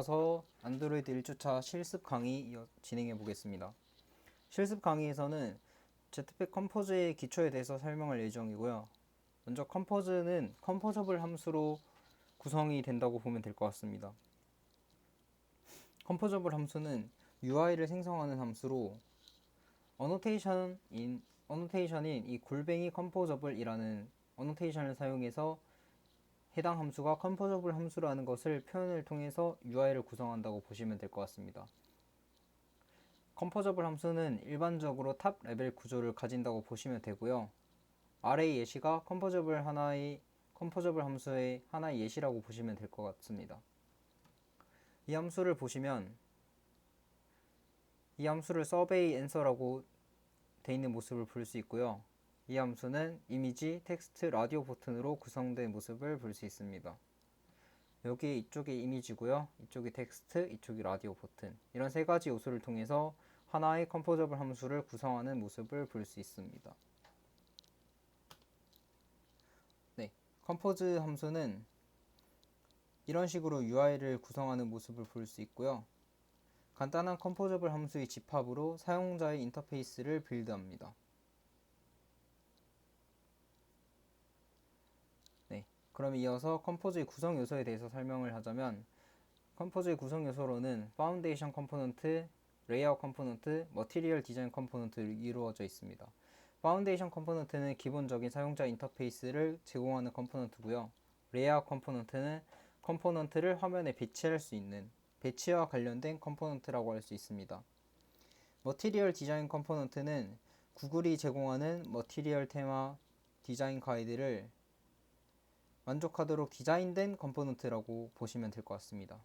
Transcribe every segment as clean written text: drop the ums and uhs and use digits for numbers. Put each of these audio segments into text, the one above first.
이어서 안드로이드 1주차 실습 강의 진행해 보겠습니다. 실습 강의에서는 제트팩 컴포즈의 기초에 대해서 설명할 예정이고요. 먼저 컴포즈는 컴포저블 함수로 구성이 된다고 보면 될 것 같습니다. 컴포저블 함수는 UI를 생성하는 함수로 어노테이션인 이 골뱅이 컴포저블이라는 어노테이션을 사용해서 해당 함수가 컴포저블 함수라는 것을 표현을 통해서 UI를 구성한다고 보시면 될 것 같습니다. 컴포저블 함수는 일반적으로 탑 레벨 구조를 가진다고 보시면 되고요. 아래의 예시가 컴포저블 함수의 하나의 예시라고 보시면 될 것 같습니다. 이 함수를 보시면 이 함수를 서베이 앤서라고 되어 있는 모습을 볼 수 있고요. 이 함수는 이미지, 텍스트, 라디오 버튼으로 구성된 모습을 볼 수 있습니다. 여기 이쪽이 이미지고요. 이쪽이 텍스트, 이쪽이 라디오 버튼. 이런 세 가지 요소를 통해서 하나의 컴포저블 함수를 구성하는 모습을 볼 수 있습니다. 네, 컴포즈 함수는 이런 식으로 UI를 구성하는 모습을 볼 수 있고요. 간단한 컴포저블 함수의 집합으로 사용자의 인터페이스를 빌드합니다. 네, 그럼 이어서 컴포즈의 구성 요소에 대해서 설명을 하자면 컴포즈의 구성 요소로는 파운데이션 컴포넌트, 레이아웃 컴포넌트, 머티리얼 디자인 컴포넌트로 이루어져 있습니다. 파운데이션 컴포넌트는 기본적인 사용자 인터페이스를 제공하는 컴포넌트고요. 레이아웃 컴포넌트는 컴포넌트를 화면에 배치할 수 있는 배치와 관련된 컴포넌트라고 할 수 있습니다. 머티리얼 디자인 컴포넌트는 구글이 제공하는 머티리얼 테마 디자인 가이드를 만족하도록 디자인된 컴포넌트라고 보시면 될 것 같습니다.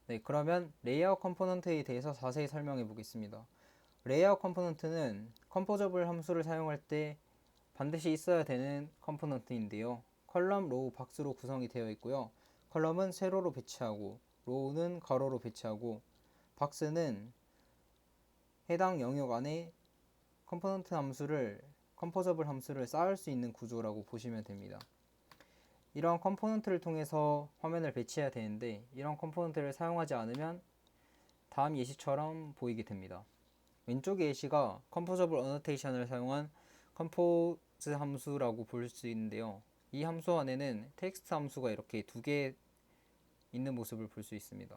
네, 그러면 레이아웃 컴포넌트에 대해서 자세히 설명해 보겠습니다. 레이아웃 컴포넌트는 컴포저블 함수를 사용할 때 반드시 있어야 되는 컴포넌트인데요. 컬럼, 로우, 박스로 구성이 되어 있고요. 컬럼은 세로로 배치하고 로우는 가로로 배치하고 박스는 해당 영역 안에 컴포저블 함수를 쌓을 수 있는 구조라고 보시면 됩니다. 이러한 컴포넌트를 통해서 화면을 배치해야 되는데 이런 컴포넌트를 사용하지 않으면 다음 예시처럼 보이게 됩니다. 왼쪽의 예시가 컴포저블 어노테이션을 사용한 컴포즈 함수라고 볼 수 있는데요. 이 함수 안에는 텍스트 함수가 이렇게 두 개 있는 모습을 볼 수 있습니다.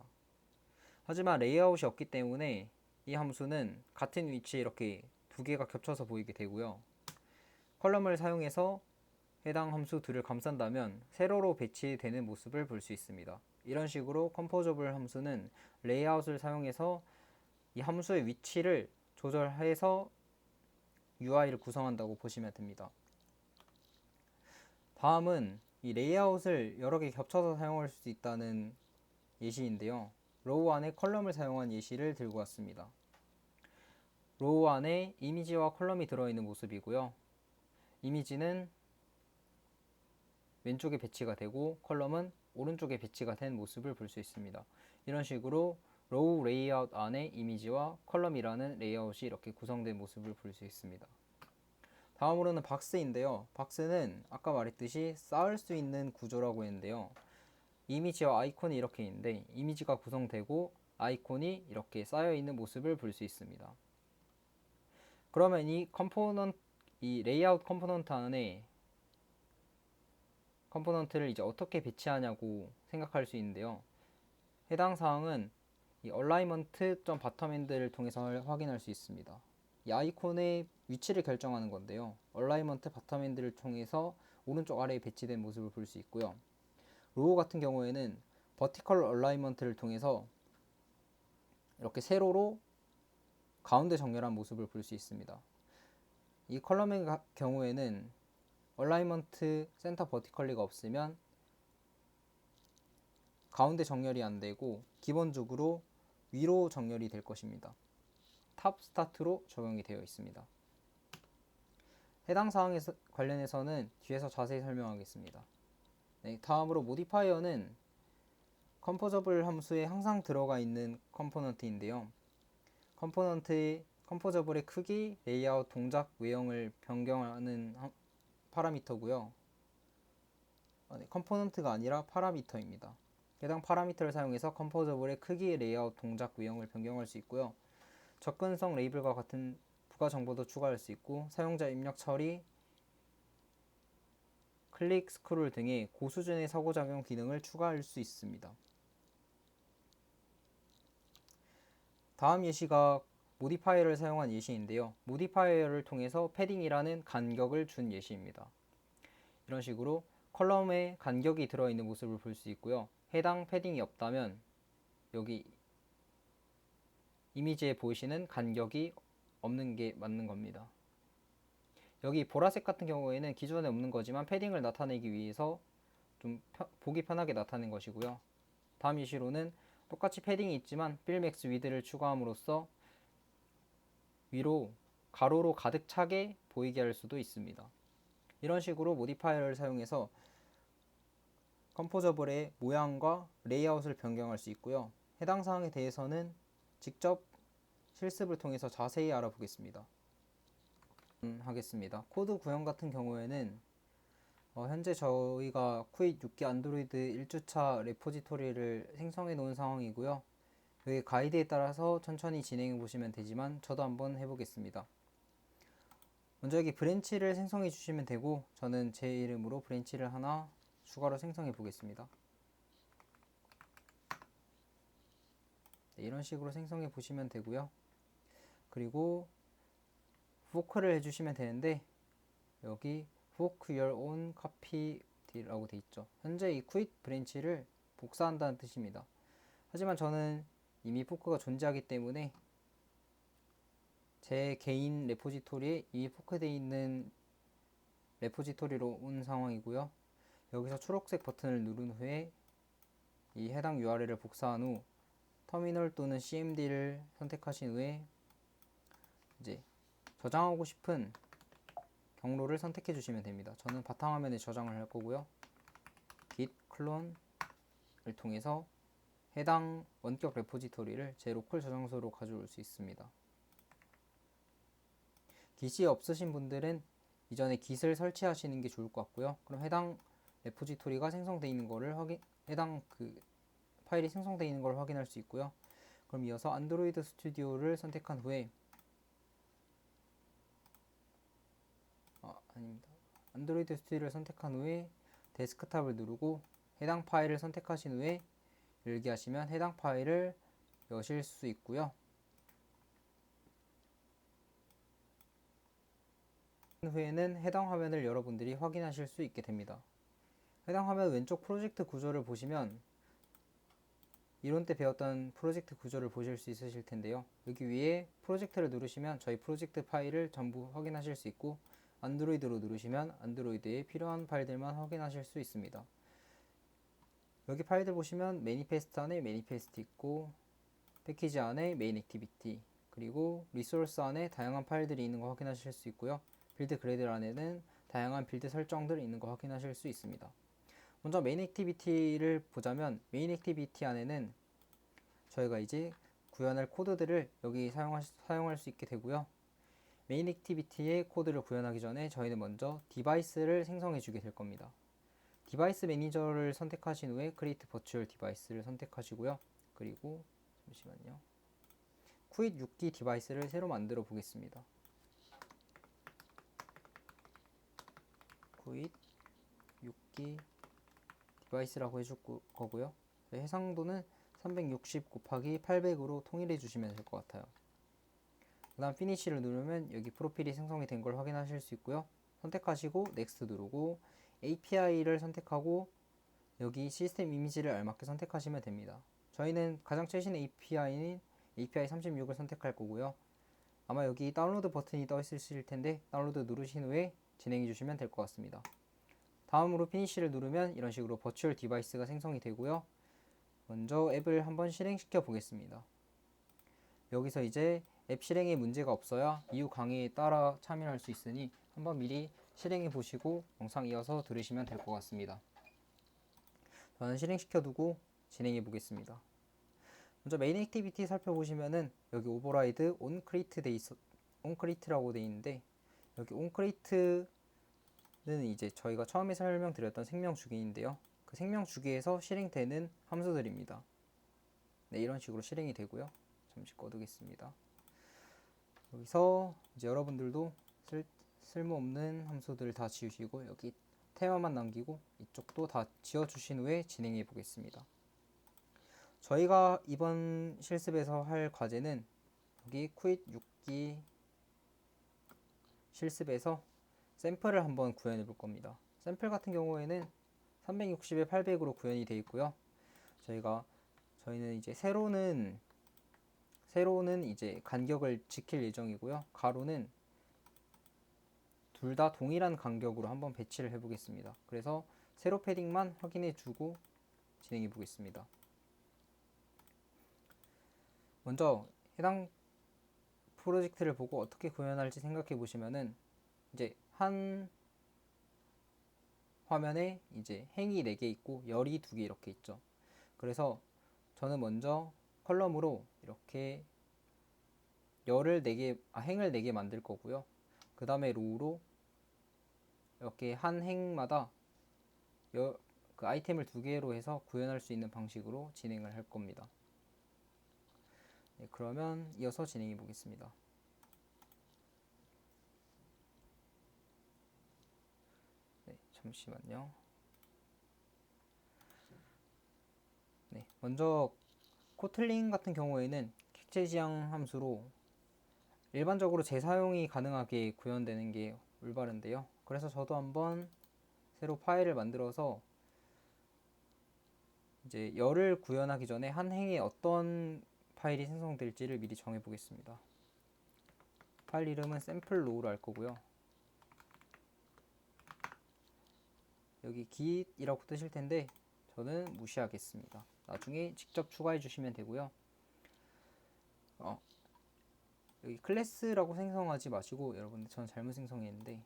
하지만 레이아웃이 없기 때문에 이 함수는 같은 위치에 이렇게 두 개가 겹쳐서 보이게 되고요. 컬럼을 사용해서 해당 함수 둘을 감싼다면 세로로 배치되는 모습을 볼 수 있습니다. 이런 식으로 컴포저블 함수는 레이아웃을 사용해서 이 함수의 위치를 조절해서 UI를 구성한다고 보시면 됩니다. 다음은 이 레이아웃을 여러 개 겹쳐서 사용할 수 있다는 예시인데요. 로우 안에 컬럼을 사용한 예시를 들고 왔습니다. 로우 안에 이미지와 컬럼이 들어있는 모습이고요. 이미지는 왼쪽에 배치가 되고 컬럼은 오른쪽에 배치가 된 모습을 볼 수 있습니다. 이런 식으로 로우 레이아웃 안에 이미지와 컬럼이라는 레이아웃이 이렇게 구성된 모습을 볼 수 있습니다. 다음으로는 박스인데요. 박스는 아까 말했듯이 쌓을 수 있는 구조라고 했는데요. 이미지와 아이콘이 이렇게 있는데 이미지가 구성되고 아이콘이 이렇게 쌓여 있는 모습을 볼 수 있습니다. 그러면 이 레이아웃 컴포넌트 안에 컴포넌트를 이제 어떻게 배치하냐고 생각할 수 있는데요. 해당 사항은 이 alignment.bottomend를 통해서 확인할 수 있습니다. 이 아이콘의 위치를 결정하는 건데요. alignment bottomend를 통해서 오른쪽 아래에 배치된 모습을 볼 수 있고요. 로우 같은 경우에는 vertical alignment를 통해서 이렇게 세로로 가운데 정렬한 모습을 볼 수 있습니다. 이 컬럼의 경우에는 alignment center vertically가 없으면 가운데 정렬이 안 되고 기본적으로 위로 정렬이 될 것입니다. 탑 스타트로 적용이 되어 있습니다. 해당 사항에 관련해서는 뒤에서 자세히 설명하겠습니다. 네, 다음으로 모디파이어는 컴포저블 함수에 항상 들어가 있는 컴포넌트인데요. 컴포저블의 크기, 레이아웃, 동작, 외형을 변경하는 파라미터고요. 컴포넌트가 아니라 파라미터입니다. 해당 파라미터를 사용해서 컴포저블의 크기, 레이아웃, 동작 유형을 변경할 수 있고요. 접근성 레이블과 같은 부가 정보도 추가할 수 있고, 사용자 입력 처리, 클릭, 스크롤 등의 고수준의 상호작용 기능을 추가할 수 있습니다. 다음 예시가 모디파이어를 사용한 예시인데요. 모디파이어를 통해서 패딩이라는 간격을 준 예시입니다. 이런 식으로 컬럼에 간격이 들어있는 모습을 볼 수 있고요. 해당 패딩이 없다면 여기 이미지에 보이시는 간격이 없는 게 맞는 겁니다. 여기 보라색 같은 경우에는 기존에 없는 거지만 패딩을 나타내기 위해서 좀 보기 편하게 나타낸 것이고요. 다음 예시로는 똑같이 패딩이 있지만 필 맥스 위드를 추가함으로써 위로 가로로 가득 차게 보이게 할 수도 있습니다. 이런 식으로 모디파이어를 사용해서 컴포저블의 모양과 레이아웃을 변경할 수 있고요. 해당 사항에 대해서는 직접 실습을 통해서 자세히 알아보겠습니다. 하겠습니다. 코드 구현 같은 경우에는 현재 저희가 쿠잇 6기 안드로이드 1주차 레포지토리를 생성해 놓은 상황이고요. 여기 가이드에 따라서 천천히 진행해 보시면 되지만 저도 한번 해보겠습니다. 먼저 여기 브랜치를 생성해 주시면 되고, 저는 제 이름으로 브랜치를 하나 추가로 생성해 보겠습니다. 네, 이런 식으로 생성해 보시면 되고요. 그리고 포크를 해주시면 되는데, 여기 fork your own copy라고 돼 있죠. 현재 이 quit 브랜치를 복사한다는 뜻입니다. 하지만 저는 이미 포크가 존재하기 때문에 제 개인 레포지토리에 이 포크되어 있는 레포지토리로 온 상황이고요. 여기서 초록색 버튼을 누른 후에 이 해당 URL을 복사한 후 터미널 또는 CMD를 선택하신 후에 이제 저장하고 싶은 경로를 선택해 주시면 됩니다. 저는 바탕화면에 저장을 할 거고요. git 클론을 통해서 해당 원격 레포지토리를 제 로컬 저장소로 가져올 수 있습니다. git이 없으신 분들은 이전에 git을 설치하시는 게 좋을 것 같고요. 그럼 해당 레포지토리가 생성되어 있는 거를 해당 파일이 생성되어 있는 걸 확인할 수 있고요. 그럼 이어서 안드로이드 스튜디오를 선택한 후에 안드로이드 스튜디오를 선택한 후에 데스크탑을 누르고 해당 파일을 선택하신 후에 열기 하시면 해당 파일을 여실 수 있고요. 후에는 해당 화면을 여러분들이 확인하실 수 있게 됩니다. 해당 화면 왼쪽 프로젝트 구조를 보시면 이론 때 배웠던 프로젝트 구조를 보실 수 있으실 텐데요. 여기 위에 프로젝트를 누르시면 저희 프로젝트 파일을 전부 확인하실 수 있고, 안드로이드로 누르시면 안드로이드에 필요한 파일들만 확인하실 수 있습니다. 여기 파일들 보시면 매니페스트 안에 매니페스트 있고, 패키지 안에 메인 액티비티, 그리고 리소스 안에 다양한 파일들이 있는 거 확인하실 수 있고요. 빌드 그레이드 안에는 다양한 빌드 설정들이 있는 거 확인하실 수 있습니다. 먼저 메인 액티비티를 보자면 메인 액티비티 안에는 저희가 이제 구현할 코드들을 여기 사용할 수 있게 되고요. 메인 액티비티의 코드를 구현하기 전에 저희는 먼저 디바이스를 생성해 주게 될 겁니다. 디바이스 매니저를 선택하신 후에 Create Virtual Device를 선택하시고요. 그리고 잠시만요. 쿠잇 6기 디바이스를 새로 만들어 보겠습니다. 쿠잇 6기 디바이스라고 해줄 거고요. 해상도는 360 곱하기 800으로 통일해 주시면 될 것 같아요. 그 다음 피니쉬를 누르면 여기 프로필이 생성이 된 걸 확인하실 수 있고요. 선택하시고 넥스트 누르고 API를 선택하고 여기 시스템 이미지를 알맞게 선택하시면 됩니다. 저희는 가장 최신 API인 API 36을 선택할 거고요. 아마 여기 다운로드 버튼이 떠 있으실 텐데 다운로드 누르신 후에 진행해 주시면 될 것 같습니다. 다음으로 피니쉬를 누르면 이런 식으로 버추얼 디바이스가 생성이 되고요. 먼저 앱을 한번 실행시켜 보겠습니다. 여기서 이제 앱 실행에 문제가 없어야 이후 강의에 따라 참여할 수 있으니 한번 미리 실행해 보시고 영상 이어서 들으시면 될 것 같습니다. 저는 실행시켜 두고 진행해 보겠습니다. 먼저 메인 액티비티 살펴보시면은 여기 오버라이드 온크리에이트라고 되어 있는데, 여기 온크리에이트 이제 저희가 처음에 설명드렸던 생명 주기인데요. 그 생명 주기에서 실행되는 함수들입니다. 네, 이런 식으로 실행이 되고요. 잠시 꺼두겠습니다. 여기서 이제 여러분들도 쓸모없는 함수들 다 지우시고 여기 테마만 남기고 이쪽도 다 지워주신 후에 진행해 보겠습니다. 저희가 이번 실습에서 할 과제는 여기 쿠잇 6기 실습에서 샘플을 한번 구현해 볼 겁니다. 샘플 같은 경우에는 360에 800으로 구현이 되어 있고요. 저희는 이제 세로는 이제 간격을 지킬 예정이고요. 가로는 둘 다 동일한 간격으로 한번 배치를 해 보겠습니다. 그래서 세로 패딩만 확인해 주고 진행해 보겠습니다. 먼저 해당 프로젝트를 보고 어떻게 구현할지 생각해 보시면은 이제 한 화면에 이제 행이 4개 있고 열이 2개 이렇게 있죠. 그래서 저는 먼저 컬럼으로 이렇게 행을 4개 만들 거고요. 그 다음에 로우로 이렇게 한 행마다 그 아이템을 2개로 해서 구현할 수 있는 방식으로 진행을 할 겁니다. 네, 그러면 이어서 진행해 보겠습니다. 네, 잠시만요. 네, 먼저 코틀린 같은 경우에는 객체 지향 함수로 일반적으로 재사용이 가능하게 구현되는 게 올바른데요. 그래서 저도 한번 새로 파일을 만들어서 이제 열을 구현하기 전에 한 행에 어떤 파일이 생성될지를 미리 정해 보겠습니다. 파일 이름은 샘플로우로 할 거고요. 여기 git이라고 뜨실 텐데 저는 무시하겠습니다. 나중에 직접 추가해 주시면 되고요. 여기 클래스라고 생성하지 마시고 여러분들 저는 잘못 생성했는데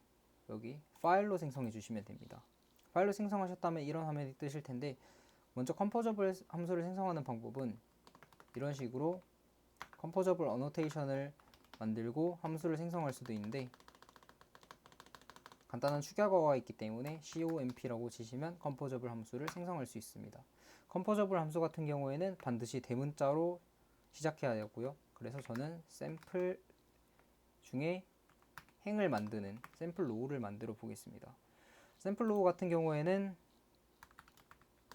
여기 파일로 생성해 주시면 됩니다. 파일로 생성하셨다면 이런 화면이 뜨실 텐데 먼저 컴포저블 함수를 생성하는 방법은 이런 식으로 컴포저블 어노테이션을 만들고 함수를 생성할 수도 있는데 간단한 축약어가 있기 때문에 COMP라고 치시면 컴포저블 함수를 생성할 수 있습니다. 컴포저블 함수 같은 경우에는 반드시 대문자로 시작해야 하고요. 그래서 저는 샘플 중에 행을 만드는 샘플 로우를 만들어 보겠습니다. 샘플 로우 같은 경우에는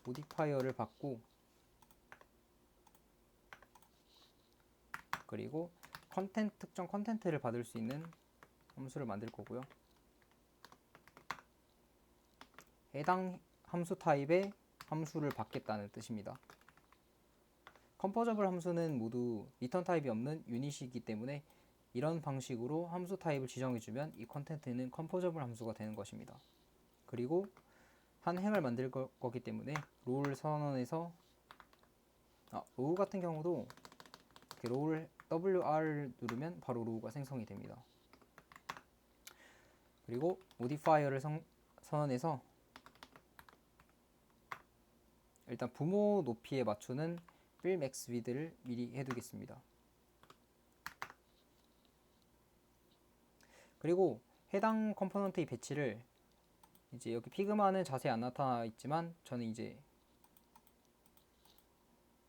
모디파이어를 받고 그리고 특정 컨텐트를 받을 수 있는 함수를 만들 거고요. 해당 함수 타입의 함수를 받겠다는 뜻입니다. 컴포저블 함수는 모두 리턴 타입이 없는 유닛이기 때문에 이런 방식으로 함수 타입을 지정해주면 이 컨텐트는 컴포저블 함수가 되는 것입니다. 그리고 한 행을 만들 거기 때문에 롤 선언해서 로우 같은 경우도 이렇게 롤 WR 누르면 바로 로우가 생성이 됩니다. 그리고 모디파이어를 선언해서 일단 부모 높이에 맞추는 fill max width를 미리 해두겠습니다. 그리고 해당 컴포넌트의 배치를 이제 여기 피그마는 자세히 안 나타나 있지만 저는 이제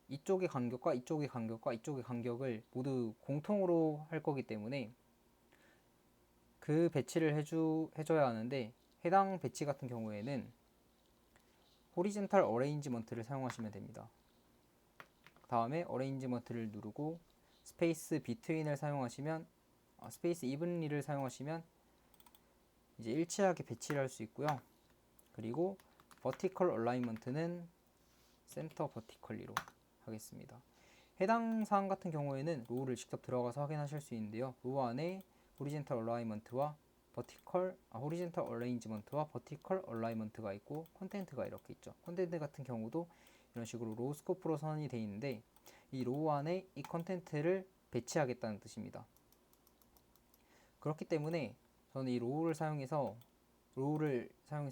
이쪽의 간격과 이쪽의 간격과 이쪽의 간격을 모두 공통으로 할 거기 때문에 그 배치를 해줘야 하는데 해당 배치 같은 경우에는 호리젠탈 어레인지먼트를 사용하시면 됩니다. 다음에 어레인지먼트를 누르고 스페이스 비트윈을 사용하시면 스페이스 이븐리를 사용하시면 이제 일치하게 배치를 할 수 있고요. 그리고 버티컬 얼라인먼트는 센터 버티컬리로 하겠습니다. 해당 사항 같은 경우에는 로우를 직접 들어가서 확인하실 수 있는데요. 로우 안에 호리젠탈 얼라인먼트와 호리젠탈 어레인지먼트와 버티컬 얼라인먼트가 있고 컨텐트가 이렇게 있죠. 컨텐트 같은 경우도 이런 식으로 로우 스코프로 선언이 되어 있는데 이 로우 안에 이 컨텐트를 배치하겠다는 뜻입니다. 그렇기 때문에 저는 이 로우를 사용해서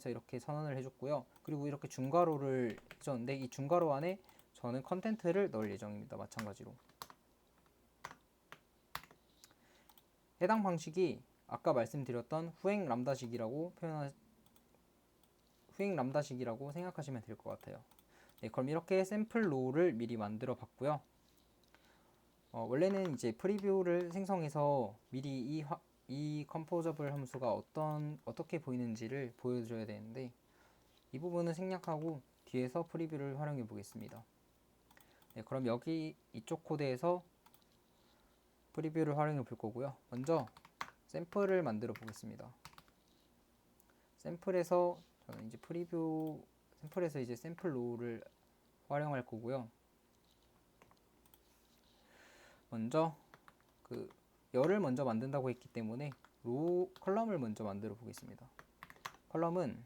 이렇게 선언을 해줬고요. 그리고 이렇게 중괄호를 해줬는데 이 중괄호 안에 저는 컨텐트를 넣을 예정입니다. 마찬가지로 해당 방식이 아까 말씀드렸던 후행 람다식이라고 후행 람다식이라고 생각하시면 될 것 같아요. 네, 그럼 이렇게 샘플 로우를 미리 만들어 봤고요. 원래는 이제 프리뷰를 생성해서 미리 이 컴포저블 함수가 어떻게 보이는지를 보여줘야 되는데, 이 부분은 생략하고 뒤에서 프리뷰를 활용해 보겠습니다. 네, 그럼 여기 이쪽 코드에서 프리뷰를 활용해 볼 거고요. 먼저 샘플을 만들어 보겠습니다. 샘플에서 저는 이제 샘플에서 이제 샘플 로우를 활용할 거고요. 먼저 열을 먼저 만든다고 했기 때문에 로우 컬럼을 먼저 만들어 보겠습니다. 컬럼은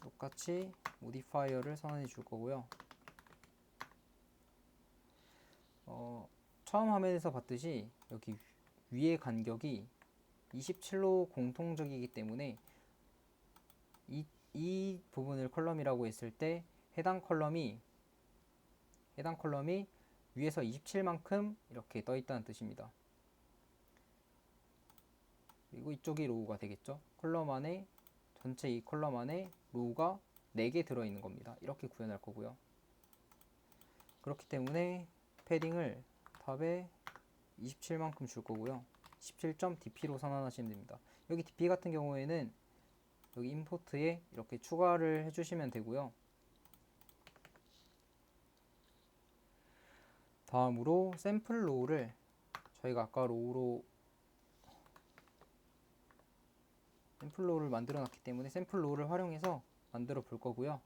똑같이 모디파이어를 선언해 줄 거고요. 처음 화면에서 봤듯이 여기 위의 간격이 27로 공통적이기 때문에 이 부분을 컬럼이라고 했을 때 해당 컬럼이 위에서 27만큼 이렇게 떠 있다는 뜻입니다. 그리고 이쪽이 로우가 되겠죠. 전체 이 컬럼 안에 로우가 4개 들어있는 겁니다. 이렇게 구현할 거고요. 그렇기 때문에 패딩을 탑에 27만큼 줄 거고요. 17.dp로 선언하시면 됩니다. 여기 dp 같은 경우에는 여기 임포트에 이렇게 추가를 해주시면 되고요. 다음으로 샘플 로우를 저희가 아까 샘플 로우를 만들어 놨기 때문에 샘플 로우를 활용해서 만들어 볼 거고요.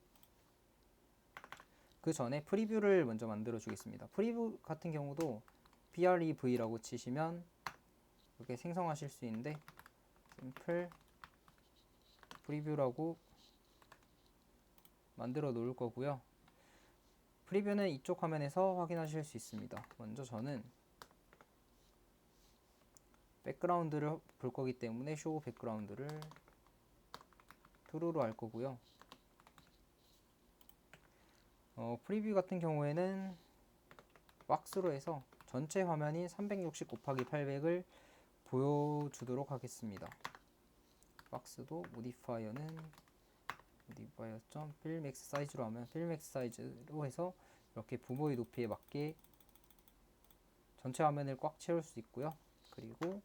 그 전에 프리뷰를 먼저 만들어 주겠습니다. 프리뷰 같은 경우도 prev라고 치시면 이렇게 생성하실 수 있는데, 샘플 프리뷰라고 만들어 놓을 거고요. 프리뷰는 이쪽 화면에서 확인하실 수 있습니다. 먼저 저는 백그라운드를 볼 거기 때문에 show 백그라운드를 true로 할 거고요. 프리뷰 같은 경우에는 박스로 해서 전체 화면이 360 곱하기 800을 보여주도록 하겠습니다. 박스도 modifier는 modifier.fillmax 사이즈로 하면 fillmax 사이즈로 해서 이렇게 부모의 높이에 맞게 전체 화면을 꽉 채울 수 있고요. 그리고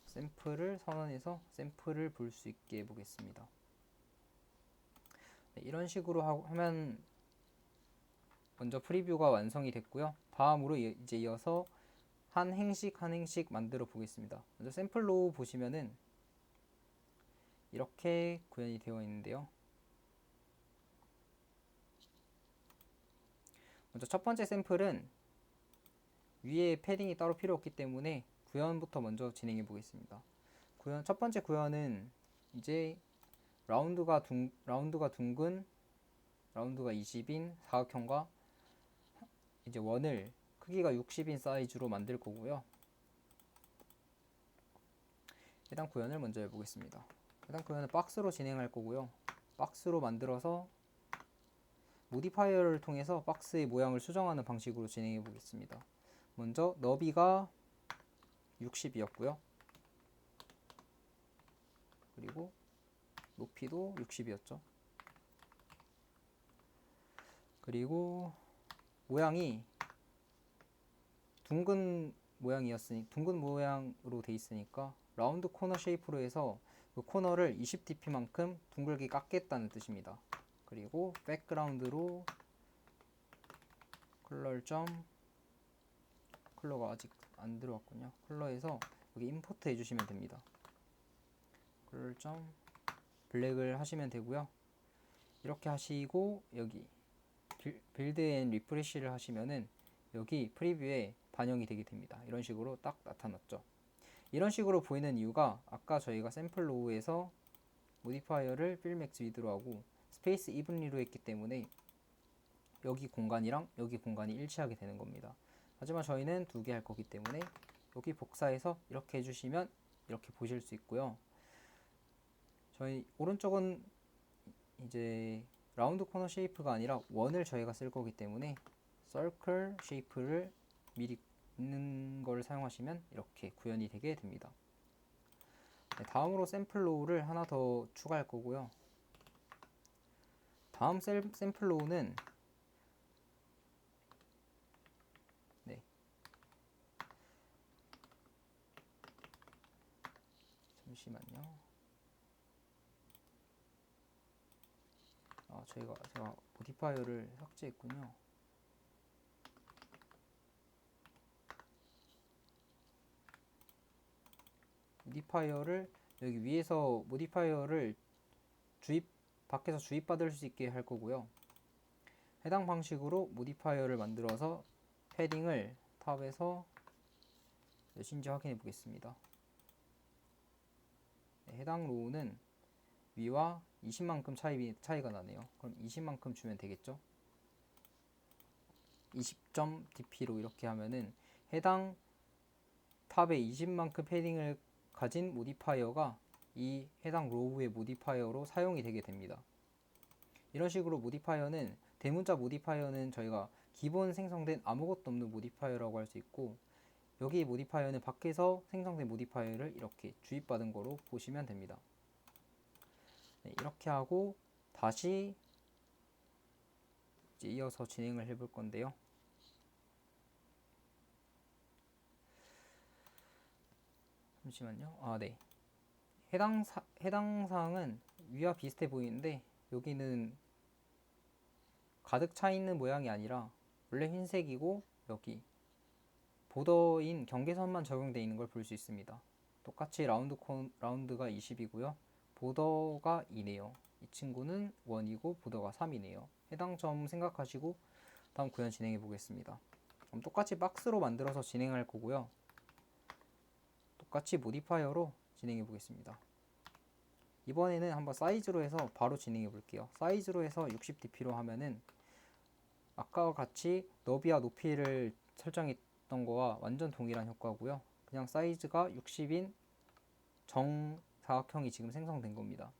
샘플을 선언해서 샘플을 볼 수 있게 해보겠습니다. 네, 이런 식으로 하면 먼저 프리뷰가 완성이 됐고요. 다음으로 이제 이어서 한 행씩 만들어 보겠습니다. 먼저 샘플 로우 보시면은 이렇게 구현이 되어 있는데요. 먼저 첫 번째 샘플은 위에 패딩이 따로 필요 없기 때문에 구현부터 먼저 진행해 보겠습니다. 첫 번째 구현은 이제 라운드가 둥근 라운드가 20인 사각형과 이제 원을 크기가 60인 사이즈로 만들 거고요. 해당 구현을 먼저 해보겠습니다. 해당 구현은 박스로 진행할 거고요. 박스로 만들어서 모디파이어를 통해서 박스의 모양을 수정하는 방식으로 진행해 보겠습니다. 먼저 너비가 60이었고요. 그리고 높이도 60이었죠. 그리고 모양이 둥근 모양으로 돼 있으니까 라운드 코너 쉐이프로 해서 그 코너를 20dp만큼 둥글게 깎겠다는 뜻입니다. 그리고 백그라운드로 컬러가 아직 안 들어왔군요. 컬러에서 여기 임포트 해주시면 됩니다. 블랙을 하시면 되고요. 이렇게 하시고 여기 빌드 앤 리프레시를 하시면은 여기 프리뷰에 반영이 되게 됩니다. 이런 식으로 딱 나타났죠. 이런 식으로 보이는 이유가 아까 저희가 샘플 로우에서 모디파이어를 필맥스 위드로 하고 스페이스 이븐리로 했기 때문에 여기 공간이랑 여기 공간이 일치하게 되는 겁니다. 하지만 저희는 2개 할 거기 때문에 여기 복사해서 이렇게 해주시면 이렇게 보실 수 있고요. 저희 오른쪽은 이제 라운드 코너 쉐이프가 아니라 원을 저희가 쓸 거기 때문에 서클 쉐이프를 미리 있는 걸 사용하시면 이렇게 구현이 되게 됩니다. 네, 다음으로 샘플 로우를 하나 더 추가할 거고요. 다음 샘플 로우는 네. 잠시만요. 제가 모디파이어를 삭제했군요. 모디파이어를 여기 위에서 모디파이어를 밖에서 주입받을 수 있게 할 거고요. 해당 방식으로 모디파이어를 만들어서 패딩을 탑에서 몇인지 확인해 보겠습니다. 네, 해당 로우는 위와 20만큼 차이가 나네요. 그럼 20만큼 주면 되겠죠? 20.dp로 이렇게 하면은 해당 탑에 20만큼 패딩을 가진 모디파이어가 이 해당 로우의 모디파이어로 사용이 되게 됩니다. 이런 식으로 모디파이어는 대문자 모디파이어는 저희가 기본 생성된 아무것도 없는 모디파이어라고 할 수 있고, 여기 모디파이어는 밖에서 생성된 모디파이어를 이렇게 주입받은 거로 보시면 됩니다. 네, 이렇게 하고 다시 이제 이어서 진행을 해볼 건데요. 잠시만요. 네. 해당 사항은 위와 비슷해 보이는데 여기는 가득 차 있는 모양이 아니라 원래 흰색이고 여기 보더인 경계선만 적용되어 있는 걸 볼 수 있습니다. 똑같이 라운드가 20이고요. 보더가 2네요. 이 친구는 1이고 보더가 3이네요. 해당 점 생각하시고 다음 구현 진행해 보겠습니다. 그럼 똑같이 박스로 만들어서 진행할 거고요. 똑같이 모디파이어로 진행해 보겠습니다. 이번에는 한번 사이즈로 해서 바로 진행해 볼게요. 사이즈로 해서 60dp로 하면은 아까와 같이 너비와 높이를 설정했던 거와 완전 동일한 효과고요. 그냥 사이즈가 60인 정사각형이 지금 생성된 겁니다.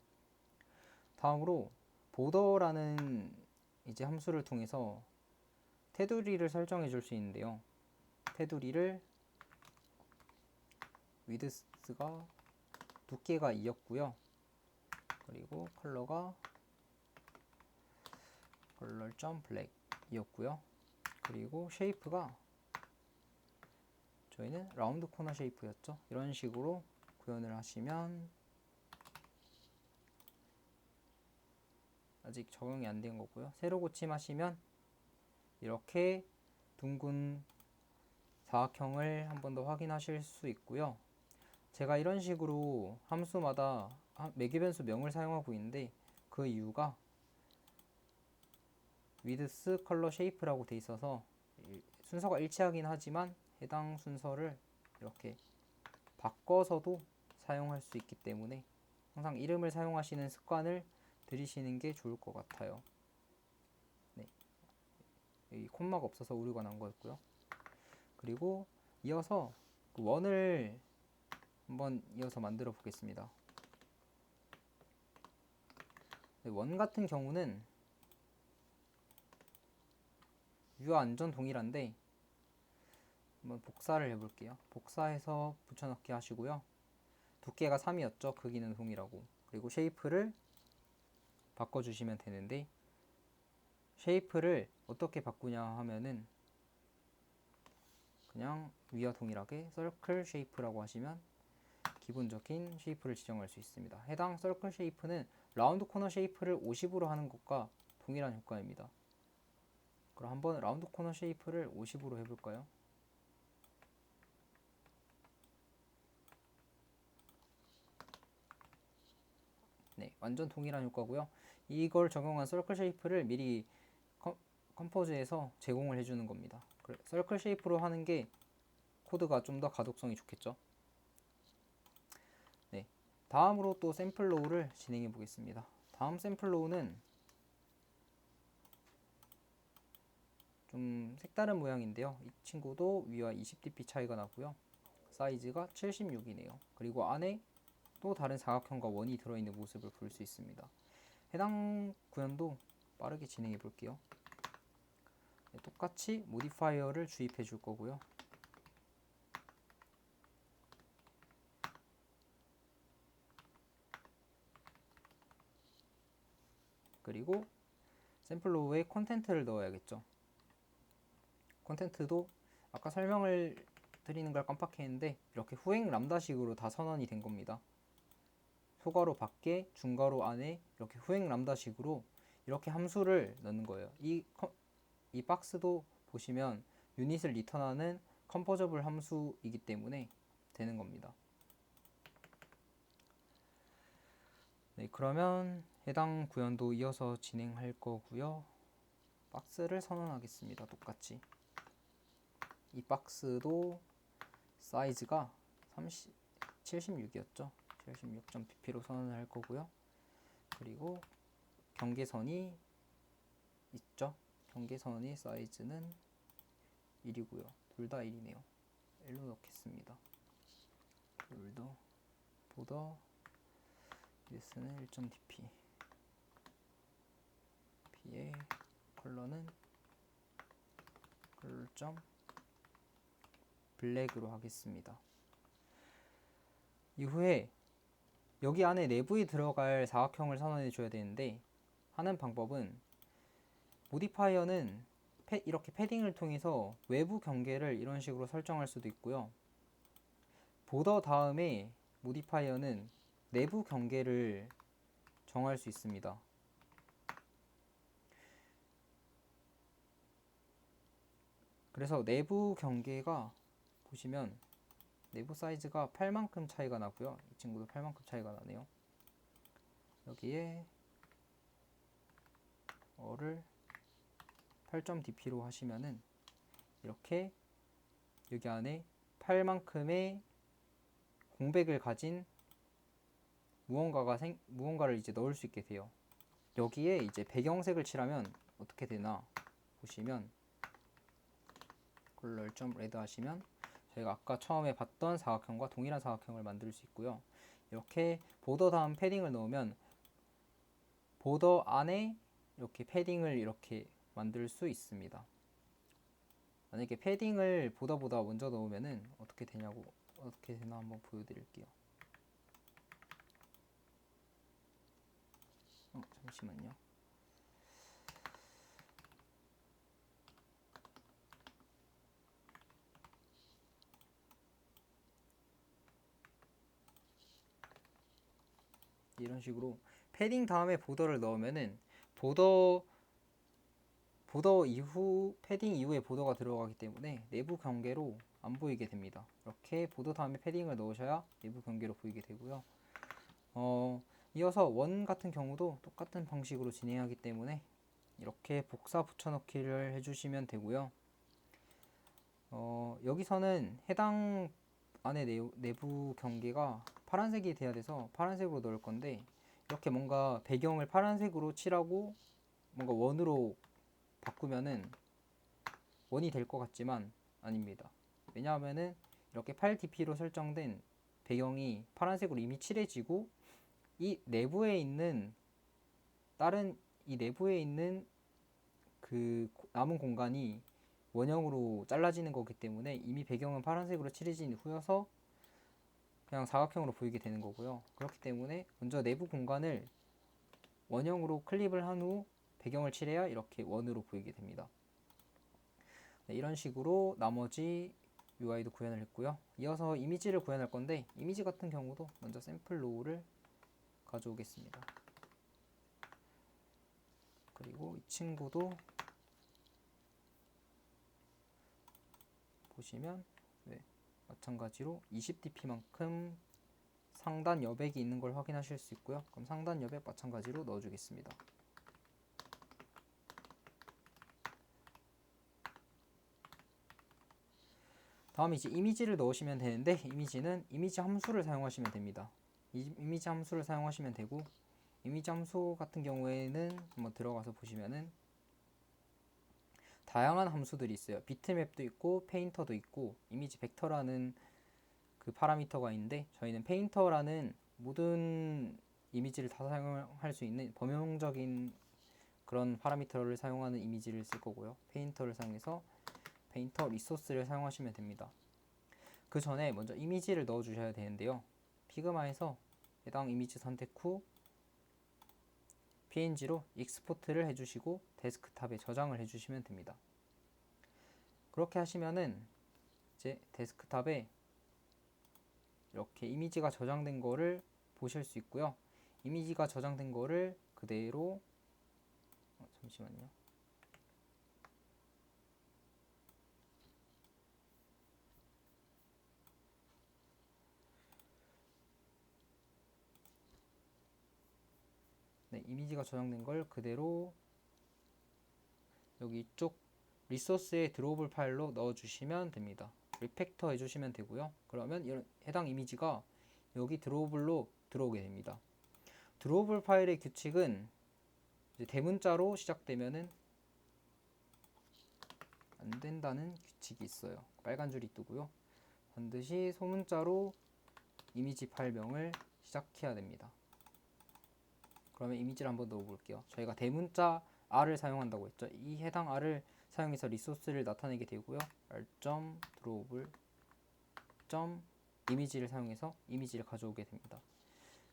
다음으로 보더라는 이제 함수를 통해서 테두리를 설정해 줄 수 있는데요. 테두리를 위드스가 두께가 2였고요. 그리고 컬러가 color.black이었고요. 그리고 쉐이프가 저희는 라운드 코너 쉐이프였죠. 이런 식으로 구현을 하시면 아직 적용이 안 된 거고요. 새로 고침하시면 이렇게 둥근 사각형을 한 번 더 확인하실 수 있고요. 제가 이런 식으로 함수마다 매개 변수 명을 사용하고 있는데 그 이유가 width, color, shape라고 돼 있어서 순서가 일치하긴 하지만 해당 순서를 이렇게 바꿔서도 사용할 수 있기 때문에 항상 이름을 사용하시는 습관을 들이시는 게 좋을 것 같아요. 네. 여기 콤마가 없어서 오류가 난 거였고요. 그리고 이어서 그 원을 한번 이어서 만들어 보겠습니다. 네, 원 같은 경우는 위와 완전 동일한데 한번 복사를 해볼게요. 복사해서 붙여넣기 하시고요. 두께가 3이었죠. 크기는 동일하고. 그리고 쉐이프를 바꿔주시면 되는데 쉐이프를 어떻게 바꾸냐 하면은 그냥 위와 동일하게 서클 쉐이프라고 하시면 기본적인 쉐이프를 지정할 수 있습니다. 해당 서클 쉐이프는 라운드 코너 쉐이프를 50으로 하는 것과 동일한 효과입니다. 그럼 한번 라운드 코너 쉐이프를 50으로 해볼까요? 네, 완전 동일한 효과고요. 이걸 적용한 서클 쉐이프를 미리 컴포즈에서 제공을 해주는 겁니다. 서클 쉐이프로 하는 게 코드가 좀 더 가독성이 좋겠죠. 네, 다음으로 또 샘플 로우를 진행해 보겠습니다. 다음 샘플 로우는 좀 색다른 모양인데요. 이 친구도 위와 20dp 차이가 나고요. 사이즈가 76이네요. 그리고 안에 또 다른 사각형과 원이 들어있는 모습을 볼 수 있습니다. 해당 구현도 빠르게 진행해 볼게요. 네, 똑같이 모디파이어를 주입해 줄 거고요. 그리고 샘플로우에 콘텐트를 넣어야겠죠. 콘텐트도 아까 설명을 드리는 걸 깜빡했는데 이렇게 후행 람다식으로 다 선언이 된 겁니다. 소괄호 밖에, 중괄호 안에 이렇게 후행 람다식으로 이렇게 함수를 넣는 거예요. 이 박스도 보시면 유닛을 리턴하는 컴포저블 함수이기 때문에 되는 겁니다. 네, 그러면 해당 구현도 이어서 진행할 거고요. 박스를 선언하겠습니다. 똑같이. 이 박스도 사이즈가 76이었죠. 76.pp로 선언을 할 거고요. 그리고 경계선이 있죠. 경계선이 사이즈는 1이고요. 둘 다 1이네요. 1로 넣겠습니다. 둘도 보더 위스는 1.dp p의 컬러는 컬러 블랙으로 하겠습니다. 이후에 여기 안에 내부에 들어갈 사각형을 선언해 줘야 되는데 하는 방법은 모디파이어는 이렇게 패딩을 통해서 외부 경계를 이런 식으로 설정할 수도 있고요. 보더 다음에 모디파이어는 내부 경계를 정할 수 있습니다. 그래서 내부 경계가 보시면 내부 사이즈가 8만큼 차이가 나고요. 이 친구도 8만큼 차이가 나네요. 여기에 어를 8.dp로 하시면은 이렇게 여기 안에 8만큼의 공백을 가진 무언가를 이제 넣을 수 있게 돼요. 여기에 이제 배경색을 칠하면 어떻게 되나 보시면 컬러 좀 레드 하시면 저희가 아까 처음에 봤던 사각형과 동일한 사각형을 만들 수 있고요. 이렇게 보더 다음 패딩을 넣으면 보더 안에 이렇게 패딩을 이렇게 만들 수 있습니다. 만약에 패딩을 보더보다 먼저 넣으면은 어떻게 되나 한번 보여드릴게요. 잠시만요. 이런 식으로 패딩 다음에 보더를 넣으면은 보더 이후 패딩 이후에 보더가 들어가기 때문에 내부 경계로 안 보이게 됩니다. 이렇게 보더 다음에 패딩을 넣으셔야 내부 경계로 보이게 되고요. 이어서 원 같은 경우도 똑같은 방식으로 진행하기 때문에 이렇게 복사 붙여넣기를 해주시면 되고요. 여기서는 해당 안에 내부 경계가 파란색이 돼야 돼서 파란색으로 넣을 건데 이렇게 뭔가 배경을 파란색으로 칠하고 뭔가 원으로 바꾸면은 원이 될 것 같지만 아닙니다. 왜냐하면은 이렇게 8dp로 설정된 배경이 파란색으로 이미 칠해지고 이 내부에 있는 그 남은 공간이 원형으로 잘라지는 거기 때문에 이미 배경은 파란색으로 칠해진 후여서 그냥 사각형으로 보이게 되는 거고요. 그렇기 때문에 먼저 내부 공간을 원형으로 클립을 한 후 배경을 칠해야 이렇게 원으로 보이게 됩니다. 네, 이런 식으로 나머지 UI도 구현을 했고요. 이어서 이미지를 구현할 건데 이미지 같은 경우도 먼저 샘플 로우를 가져오겠습니다. 그리고 이 친구도 보시면 마찬가지로 20dp만큼 상단 여백이 있는 걸 확인하실 수 있고요. 그럼 상단 여백 마찬가지로 넣어주겠습니다. 다음 이제 이미지를 넣으시면 되는데 이미지는 이미지 함수를 사용하시면 됩니다. 이미지 함수를 사용하시면 되고 이미지 함수 같은 경우에는 한번 들어가서 보시면은 다양한 함수들이 있어요. 비트맵도 있고 페인터도 있고 이미지 벡터라는 그 파라미터가 있는데 저희는 페인터라는 모든 이미지를 다 사용할 수 있는 범용적인 그런 파라미터를 사용하는 이미지를 쓸 거고요. 페인터를 사용해서 페인터 리소스를 사용하시면 됩니다. 그 전에 먼저 이미지를 넣어 주셔야 되는데요. 피그마에서 해당 이미지 선택 후 PNG로 익스포트를 해주시고 데스크탑에 저장을 해주시면 됩니다. 그렇게 하시면은 이제 데스크탑에 이렇게 이미지가 저장된 거를 보실 수 있고요. 이미지가 저장된 거를 그대로 잠시만요. 네, 이미지가 저장된 걸 그대로 여기 이쪽 리소스의 드로우블 파일로 넣어주시면 됩니다. 리팩터 해주시면 되고요. 그러면 이런 해당 이미지가 여기 드로우블로 들어오게 됩니다. 드로우블 파일의 규칙은 이제 대문자로 시작되면은 안 된다는 규칙이 있어요. 빨간 줄이 뜨고요. 반드시 소문자로 이미지 파일명을 시작해야 됩니다. 그러면 이미지를 한번 넣어볼게요. 저희가 대문자 r을 사용한다고 했죠. 이 해당 r을 사용해서 리소스를 나타내게 되고요. r.drawable 이미지를 사용해서 이미지를 가져오게 됩니다.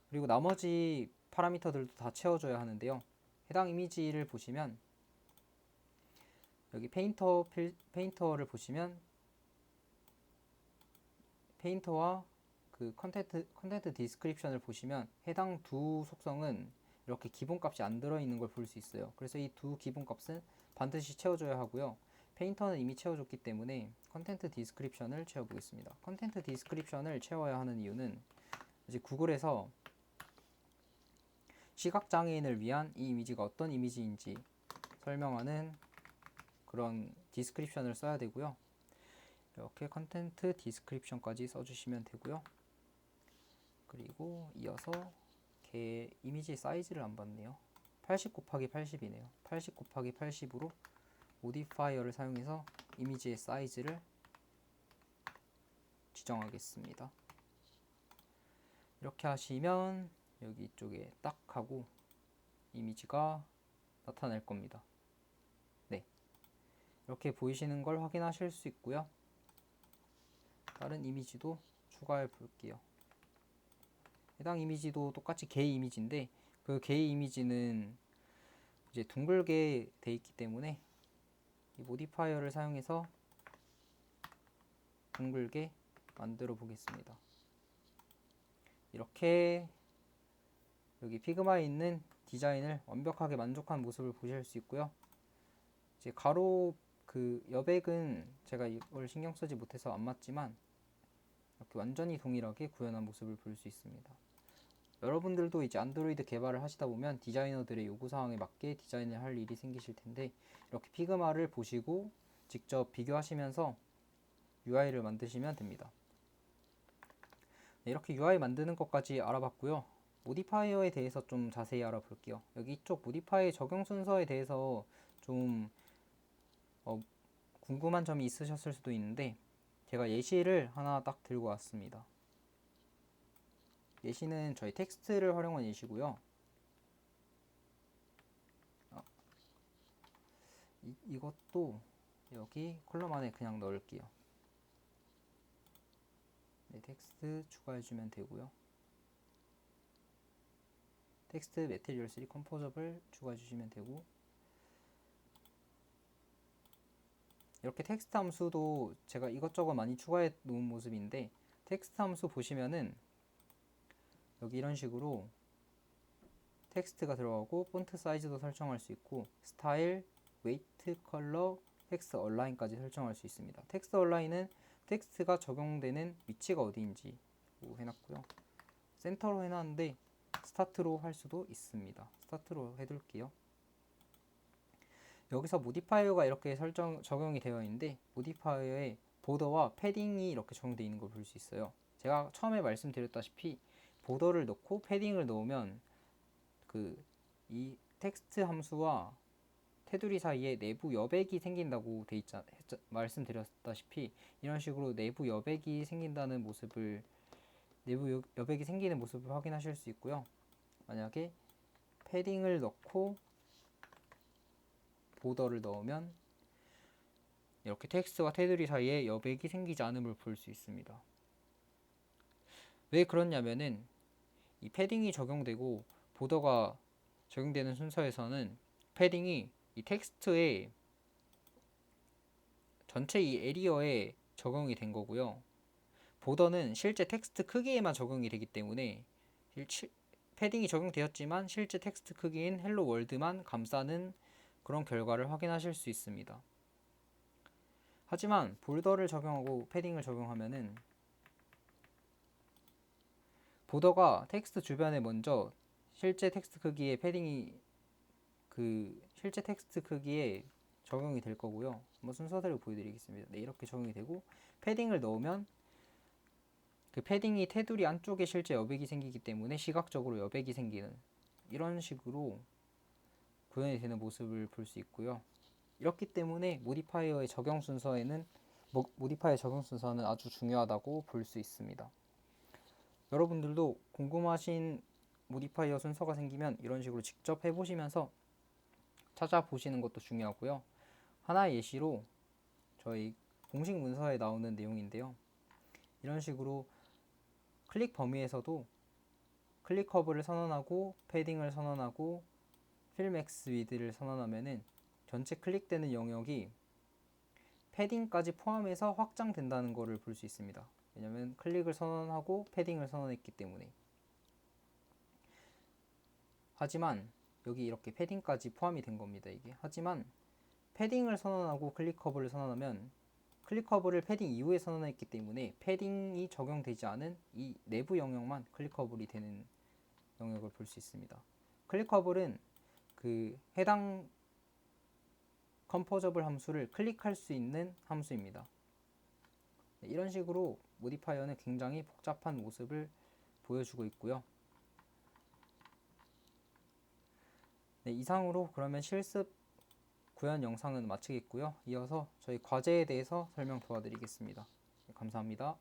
그리고 나머지 파라미터들도 다 채워줘야 하는데요. 해당 이미지를 보시면 여기 페인터를 보시면 페인터와 그 컨텐트 디스크립션을 보시면 해당 두 속성은 이렇게 기본값이 안 들어있는 걸 볼 수 있어요. 그래서 이 두 기본값은 반드시 채워줘야 하고요. 페인터는 이미 채워줬기 때문에 컨텐트 디스크립션을 채워보겠습니다. 컨텐트 디스크립션을 채워야 하는 이유는 이제 구글에서 시각장애인을 위한 이 이미지가 어떤 이미지인지 설명하는 그런 디스크립션을 써야 되고요. 이렇게 컨텐트 디스크립션까지 써주시면 되고요. 그리고 이어서 이미지 사이즈를 안 봤네요. 80 곱하기 80이네요. 80 곱하기 80으로 모디파이어를 사용해서 이미지의 사이즈를 지정하겠습니다. 이렇게 하시면 여기 이쪽에 딱 하고 이미지가 나타날 겁니다. 네, 이렇게 보이시는 걸 확인하실 수 있고요. 다른 이미지도 추가해 볼게요. 해당 이미지도 똑같이 게이 이미지인데 그 게이 이미지는 이제 둥글게 돼 있기 때문에 이 모디파이어를 사용해서 둥글게 만들어 보겠습니다. 이렇게 여기 피그마에 있는 디자인을 완벽하게 만족한 모습을 보실 수 있고요. 이제 가로 그 여백은 제가 이걸 신경 쓰지 못해서 안 맞지만 이렇게 완전히 동일하게 구현한 모습을 볼 수 있습니다. 여러분들도 이제 안드로이드 개발을 하시다 보면 디자이너들의 요구사항에 맞게 디자인을 할 일이 생기실 텐데 이렇게 피그마를 보시고 직접 비교하시면서 UI를 만드시면 됩니다. 네, 이렇게 UI 만드는 것까지 알아봤고요. 모디파이어에 대해서 좀 자세히 알아볼게요. 여기 이쪽 모디파이 적용 순서에 대해서 좀 궁금한 점이 있으셨을 수도 있는데 제가 예시를 하나 딱 들고 왔습니다. 예시는 저희 텍스트를 활용한 예시고요. 이것도 여기 컬럼 안에 그냥 넣을게요. 네, 텍스트 추가해주면 되고요. 텍스트 매트리얼 3 컴포저블 추가해주시면 되고 이렇게 텍스트 함수도 제가 이것저것 많이 추가해 놓은 모습인데 텍스트 함수 보시면은 여기 이런 식으로 텍스트가 들어가고 폰트 사이즈도 설정할 수 있고 스타일, 웨이트, 컬러, 텍스트 얼라인까지 설정할 수 있습니다. 텍스트 얼라인은 텍스트가 적용되는 위치가 어디인지 해놨고요. 센터로 해놨는데 스타트로 할 수도 있습니다. 스타트로 해둘게요. 여기서 모디파이어가 이렇게 적용이 되어 있는데 모디파이어의 보더와 패딩이 이렇게 적용되어 있는 걸 볼 수 있어요. 제가 처음에 말씀드렸다시피 보더를 넣고 패딩을 넣으면 이 텍스트 함수와 테두리 사이에 내부 여백이 생긴다고 말씀드렸다시피 이런 식으로 내부 여백이 생긴다는 모습을 여백이 생기는 모습을 확인하실 수 있고요. 만약에 패딩을 넣고 보더를 넣으면 이렇게 텍스트와 테두리 사이에 여백이 생기지 않음을 볼 수 있습니다. 왜 그렇냐면은 이 패딩이 적용되고 보더가 적용되는 순서에서는 패딩이 이 텍스트의 전체 이 에리어에 적용이 된 거고요. 보더는 실제 텍스트 크기에만 적용이 되기 때문에 패딩이 적용되었지만 실제 텍스트 크기인 헬로 월드만 감싸는 그런 결과를 확인하실 수 있습니다. 하지만 볼더를 적용하고 패딩을 적용하면은 보더가 텍스트 주변에 먼저 실제 텍스트 크기의 패딩이 실제 텍스트 크기에 적용이 될 거고요. 한번 순서대로 보여드리겠습니다. 네, 이렇게 적용이 되고 패딩을 넣으면 그 패딩이 테두리 안쪽에 실제 여백이 생기기 때문에 시각적으로 여백이 생기는 이런 식으로 구현이 되는 모습을 볼 수 있고요. 이렇기 때문에 모디파이어의 적용 순서는 아주 중요하다고 볼 수 있습니다. 여러분들도 궁금하신 모디파이어 순서가 생기면 이런 식으로 직접 해보시면서 찾아보시는 것도 중요하고요. 하나의 예시로 저희 공식 문서에 나오는 내용인데요. 이런 식으로 클릭 범위에서도 클릭 커브를 선언하고 패딩을 선언하고 필맥스 위드를 선언하면은 전체 클릭되는 영역이 패딩까지 포함해서 확장된다는 것을 볼 수 있습니다. 왜냐면 클릭을 선언하고 패딩을 선언했기 때문에. 하지만 여기 이렇게 패딩까지 포함이 된 겁니다. 이게. 하지만 패딩을 선언하고 클릭 커브를 선언하면 클릭 커브를 패딩 이후에 선언했기 때문에 패딩이 적용되지 않은 이 내부 영역만 클릭 커브이 되는 영역을 볼 수 있습니다. 클릭 커브는 그 해당 컴포저블 함수를 클릭할 수 있는 함수입니다. 이런 식으로 모디파이어는 굉장히 복잡한 모습을 보여주고 있고요. 네, 이상으로 그러면 실습 구현 영상은 마치겠고요. 이어서 저희 과제에 대해서 설명 도와드리겠습니다. 감사합니다.